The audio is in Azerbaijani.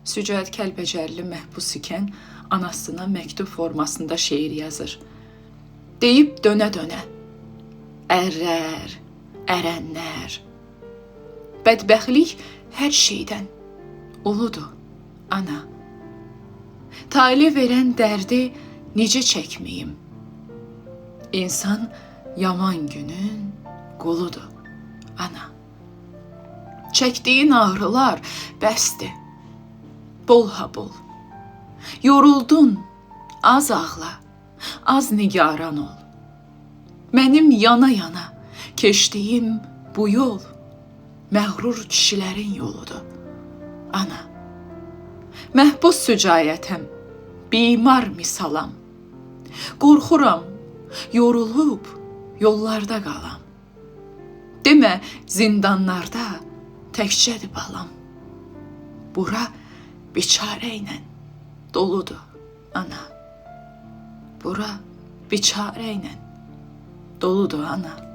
Sücət Kəlbəcərli məhbus ikən anasına məktub formasında şeir yazır. Deyib dönə-dönə, ərlər, ərənlər. Bədbəxtlik hər şeydən uludur, ana. Tali verən dərdi necə çəkməyim? İnsan yaman günün quludur, ana. Çəkdiyin ağrılar bəsdir, bol ha bol. Yoruldun, az ağla, az nigaran ol. Mənim yana-yana keçdiyim bu yol məğrur kişilərin yoludur, ana. Məhbus sücayətəm, bimar misalam. Qorxuram, yorulub yollarda qalam. Demə zindanlarda təkcədir balam. Bura biçarə ilə doludur, ana. Bura biçarə ilə doludur, ana.